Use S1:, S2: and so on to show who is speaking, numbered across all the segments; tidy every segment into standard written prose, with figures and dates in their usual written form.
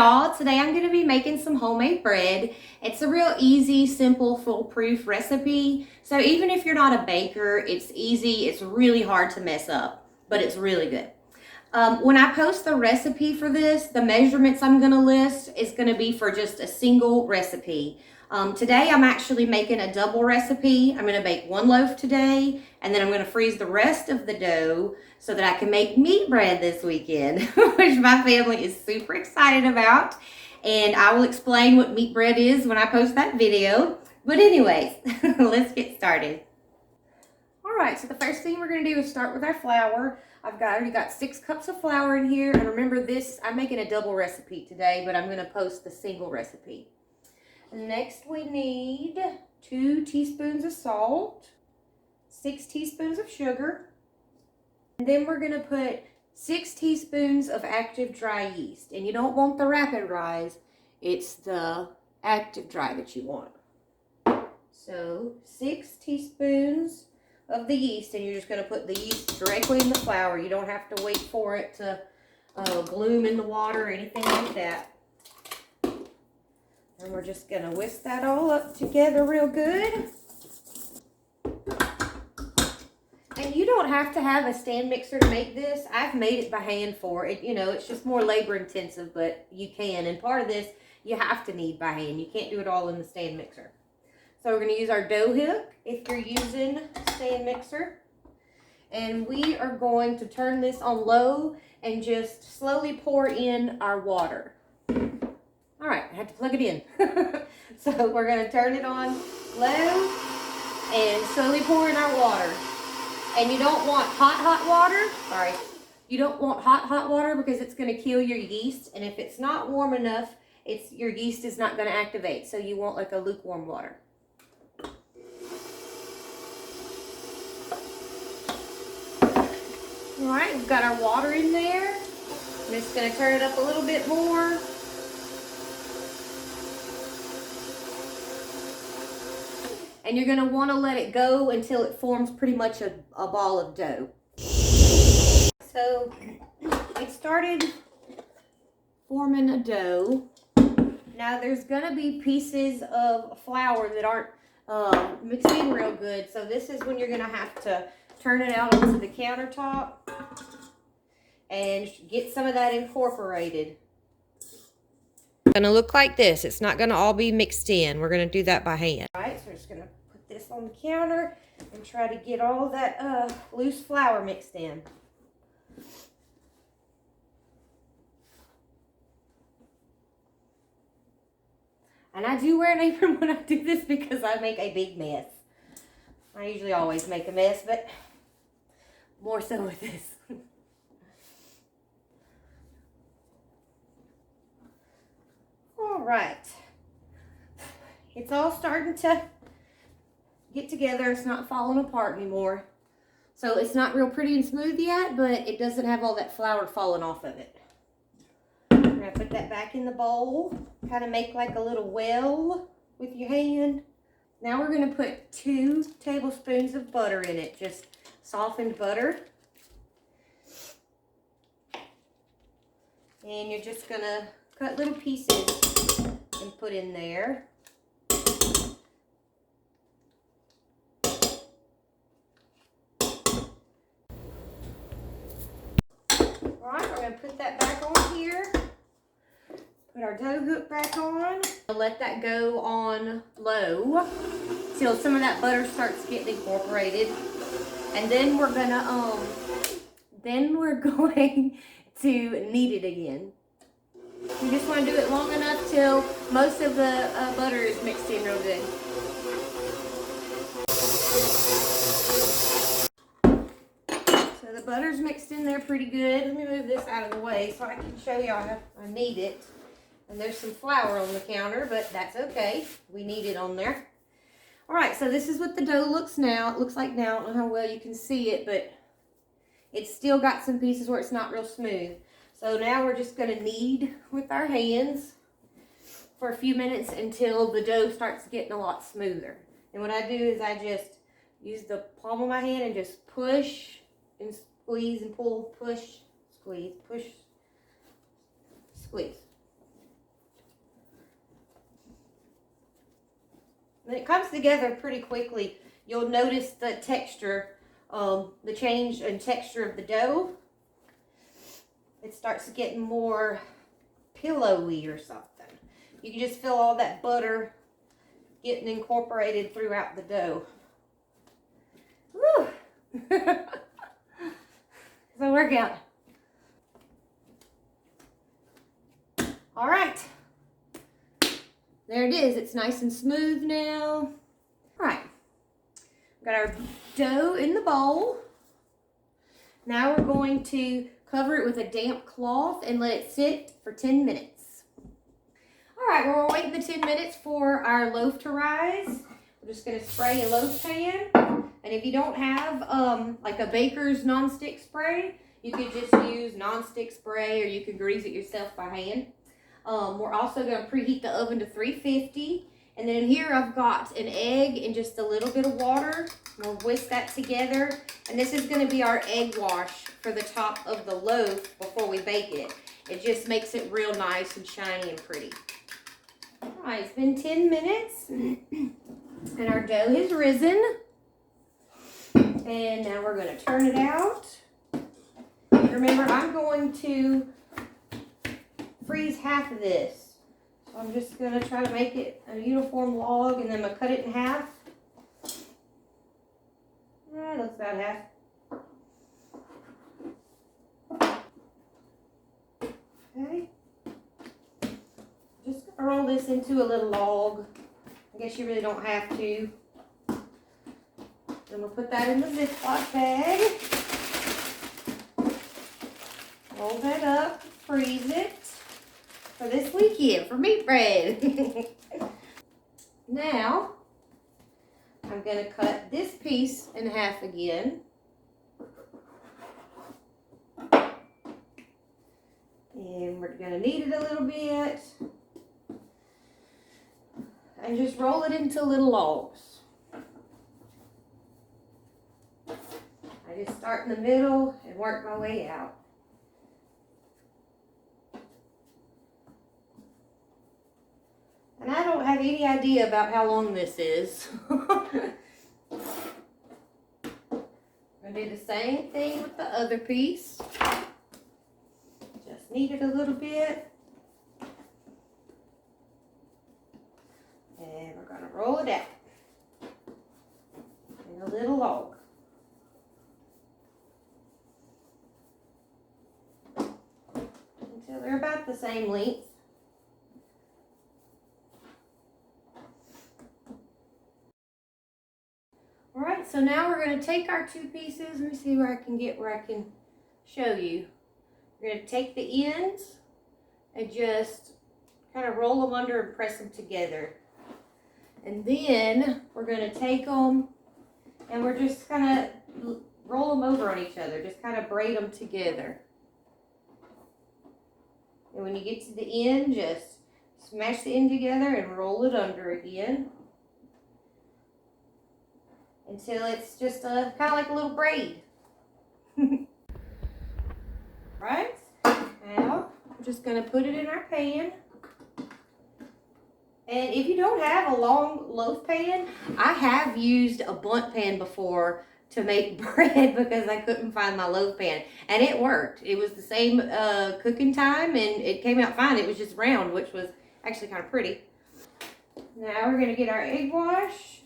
S1: y'all. Today I'm going to be making some homemade bread. It's a real easy, simple, foolproof recipe. So even if you're not a baker, it's easy. It's really hard to mess up, but it's really good. When I post the recipe for this, the measurements I'm going to list is going to be for just a single recipe. Today I'm actually making a double recipe. I'm going to bake one loaf today, and then I'm going to freeze the rest of the dough so that I can make meat bread this weekend, which my family is super excited about. And I will explain what meat bread is when I post that video. But anyways, let's get started. All right, so the first thing we're going to do is start with our flour. I've already got 6 cups of flour in here. And remember this, I'm making a double recipe today, but I'm going to post the single recipe. Next, we need 2 teaspoons of salt, 6 teaspoons of sugar, and then we're going to put 6 teaspoons of active dry yeast. And you don't want the rapid rise, it's the active dry that you want. So 6 teaspoons of the yeast, and you're just going to put the yeast directly in the flour. You don't have to wait for it to bloom in the water or anything like that. And we're just going to whisk that all up together real good. And you don't have to have a stand mixer to make this. I've made it by hand for it. You know, it's just more labor intensive, but you can. And part of this, you have to knead by hand. You can't do it all in the stand mixer. So we're going to use our dough hook if you're using a stand mixer. And we are going to turn this on low and just slowly pour in our water. All right, I had to plug it in. So we're going to turn it on low and slowly pour in our water. And you don't want hot water. Sorry. You don't want hot water because it's going to kill your yeast. And if it's not warm enough, your yeast is not going to activate. So you want like a lukewarm water. All right, we've got our water in there. I'm just going to turn it up a little bit more. And you're going to want to let it go until it forms pretty much a ball of dough. So it started forming a dough. Now there's going to be pieces of flour that aren't mixed in real good. So this is when you're going to have to turn it out onto the countertop and get some of that incorporated. It's going to look like this. It's not going to all be mixed in. We're going to do that by hand. All right, so we're just going to put this on the counter and try to get all that loose flour mixed in. And I do wear an apron when I do this because I make a big mess. I usually always make a mess, but more so with this. All right. It's all starting to get together. It's not falling apart anymore. So it's not real pretty and smooth yet, but it doesn't have all that flour falling off of it. I'm going to put that back in the bowl. Kind of make like a little well with your hand. Now we're going to put 2 tablespoons of butter in it. Just softened butter. And you're just going to cut little pieces and put in there. Alright, we're going to put that back on here. Put our dough hook back on. Let that go on low till some of that butter starts getting incorporated. And then we're going to knead it again. You just want to do it long enough till most of the butter is mixed in real good. So the butter's mixed in there pretty good. Let me move this out of the way so I can show you how I knead it. And there's some flour on the counter, but that's okay. We need it on there. All right, so this is what the dough looks now. It looks like now. I don't know how well you can see it, but it's still got some pieces where it's not real smooth. So now we're just going to knead with our hands for a few minutes until the dough starts getting a lot smoother. And what I do is I just use the palm of my hand and just push and squeeze and pull, push, squeeze, push, squeeze. And it comes together pretty quickly. You'll notice the texture, the change in texture of the dough. It starts getting more pillowy or something. You can just feel all that butter getting incorporated throughout the dough. Woo! It's a workout. All right. There it is. It's nice and smooth now. All right. We've got our dough in the bowl. Now we're going to cover it with a damp cloth and let it sit for 10 minutes. All right, well, we're waiting the 10 minutes for our loaf to rise. We're just gonna spray a loaf pan. And if you don't have like a baker's nonstick spray, you could just use nonstick spray, or you could grease it yourself by hand. We're also gonna preheat the oven to 350. And then here I've got an egg and just a little bit of water. We'll whisk that together. And this is gonna be our egg wash for the top of the loaf before we bake it. It just makes it real nice and shiny and pretty. All right, it's been 10 minutes and our dough has risen. And now we're gonna turn it out. Remember, I'm going to freeze half of this. So I'm just gonna try to make it a uniform log, and then I'm gonna cut it in half. That looks about half. Okay. Just gonna roll this into a little log. I guess you really don't have to. Then we'll put that in the Ziploc bag. Roll that up, freeze it for this weekend for meat bread. Now, I'm gonna cut this piece in half again. And we're gonna knead it a little bit. And just roll it into little logs. I just start in the middle and work my way out. And I don't have any idea about how long this is. I'm gonna do the same thing with the other piece. Just knead it a little bit. And we're gonna roll it out in a little log. Until they're about the same length. All right, so now we're gonna take our two pieces. Let me see where I can show you. We're gonna take the ends and just kind of roll them under and press them together. And then we're gonna take them and we're just kind of roll them over on each other. Just kind of braid them together. And when you get to the end, just smash the end together and roll it under again. Until it's just kind of like a little braid. Right? Now, I'm just gonna put it in our pan. And if you don't have a long loaf pan, I have used a bunt pan before to make bread because I couldn't find my loaf pan. And it worked. It was the same cooking time and it came out fine. It was just round, which was actually kind of pretty. Now we're gonna get our egg wash.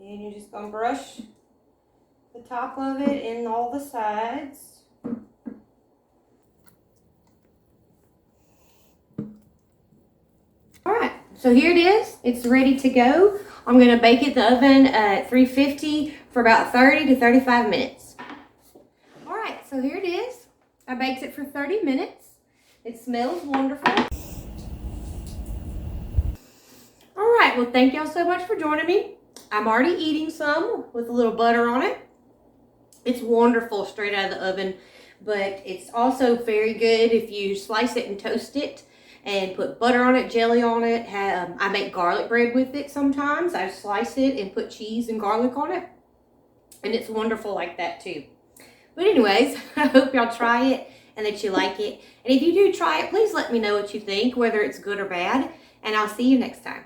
S1: And you're just gonna brush the top of it and all the sides. All right, so here it is. It's ready to go. I'm gonna bake it in the oven at 350 for about 30 to 35 minutes. All right, so here it is. I baked it for 30 minutes. It smells wonderful. All right, well, thank y'all so much for joining me. I'm already eating some with a little butter on it. It's wonderful straight out of the oven, but it's also very good if you slice it and toast it and put butter on it, jelly on it. I make garlic bread with it sometimes. I slice it and put cheese and garlic on it, and it's wonderful like that too. But anyways, I hope y'all try it and that you like it. And if you do try it, please let me know what you think, whether it's good or bad, and I'll see you next time.